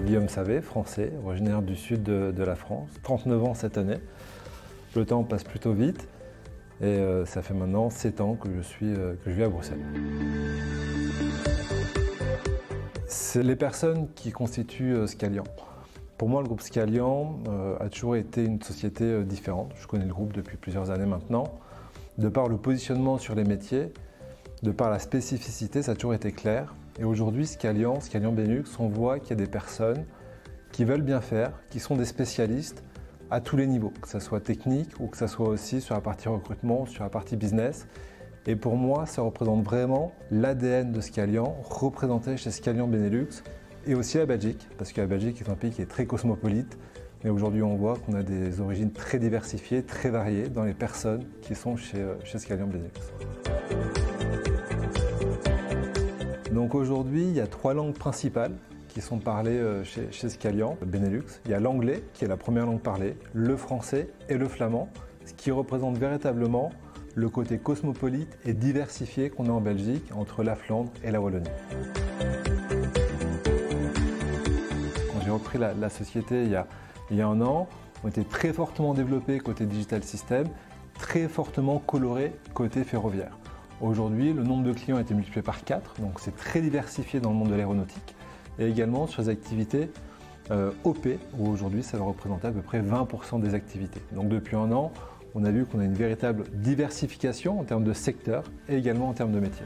Guillaume Savé, français, originaire du sud de la France, 39 ans cette année. Le temps passe plutôt vite et ça fait maintenant 7 ans que je vis à Bruxelles. C'est les personnes qui constituent Scalian. Pour moi, le groupe Scalian a toujours été une société différente. Je connais le groupe depuis plusieurs années maintenant. De par le positionnement sur les métiers, de par la spécificité, ça a toujours été clair. Et aujourd'hui, Scalian Benelux, on voit qu'il y a des personnes qui veulent bien faire, qui sont des spécialistes à tous les niveaux, que ce soit technique ou que ce soit aussi sur la partie recrutement, sur la partie business. Et pour moi, ça représente vraiment l'ADN de Scalian, représenté chez Scalian Benelux et aussi la Belgique, parce que la Belgique est un pays qui est très cosmopolite. Mais aujourd'hui, on voit qu'on a des origines très diversifiées, très variées dans les personnes qui sont chez Scalian Benelux. Donc aujourd'hui, il y a 3 langues principales qui sont parlées chez Scalian Benelux. Il y a l'anglais, qui est la première langue parlée, le français et le flamand, ce qui représente véritablement le côté cosmopolite et diversifié qu'on a en Belgique entre la Flandre et la Wallonie. Quand j'ai repris la société il y a un an, on était très fortement développé côté digital system, très fortement coloré côté ferroviaire. Aujourd'hui, le nombre de clients a été multiplié par 4, donc c'est très diversifié dans le monde de l'aéronautique. Et également sur les activités OP, où aujourd'hui ça va représenter à peu près 20% des activités. Donc depuis un an, on a vu qu'on a une véritable diversification en termes de secteur et également en termes de métier.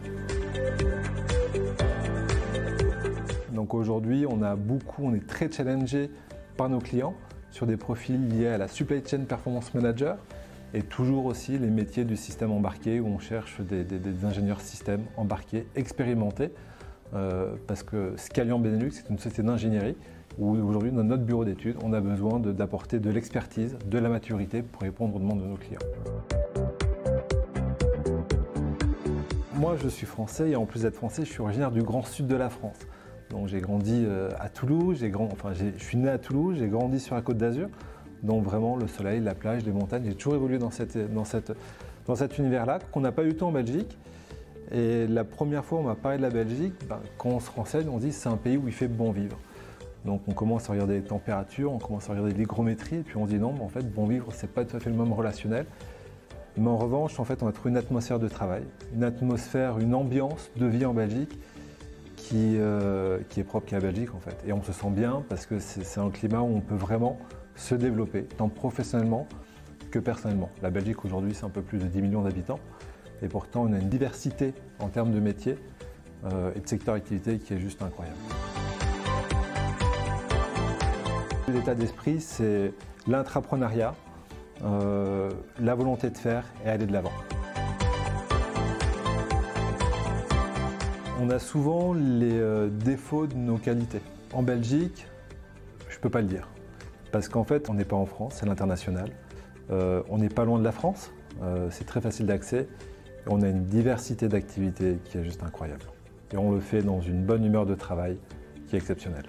Donc aujourd'hui, on est très challengé par nos clients sur des profils liés à la Supply Chain Performance Manager et toujours aussi les métiers du système embarqué où on cherche des ingénieurs système embarqués expérimentés parce que Scalian Benelux est une société d'ingénierie où aujourd'hui dans notre bureau d'études, on a besoin d'apporter de l'expertise, de la maturité pour répondre aux demandes de nos clients. Moi, je suis français et en plus d'être français, je suis originaire du grand sud de la France. Donc j'ai grandi à Toulouse, je suis né à Toulouse, j'ai grandi sur la Côte d'Azur. Donc vraiment le soleil, la plage, les montagnes, j'ai toujours évolué dans cet univers-là qu'on n'a pas eu tant en Belgique. Et la première fois on m'a parlé de la Belgique, quand on se renseigne, on se dit que c'est un pays où il fait bon vivre. Donc on commence à regarder les températures, on commence à regarder l'hygrométrie, et puis on se dit non, mais en fait bon vivre c'est pas tout à fait le même relationnel. Mais en revanche, en fait, on a trouvé une atmosphère de travail, une atmosphère, une ambiance de vie en Belgique qui est propre qu'à la Belgique en fait. Et on se sent bien parce que c'est un climat où on peut vraiment se développer, tant professionnellement que personnellement. La Belgique aujourd'hui c'est un peu plus de 10 millions d'habitants et pourtant on a une diversité en termes de métiers et de secteurs d'activité qui est juste incroyable. L'état d'esprit c'est l'intrapreneuriat, la volonté de faire et aller de l'avant. On a souvent les défauts de nos qualités. En Belgique, je ne peux pas le dire. Parce qu'en fait, on n'est pas en France, c'est l'international. On n'est pas loin de la France, c'est très facile d'accès. On a une diversité d'activités qui est juste incroyable. Et on le fait dans une bonne humeur de travail qui est exceptionnelle.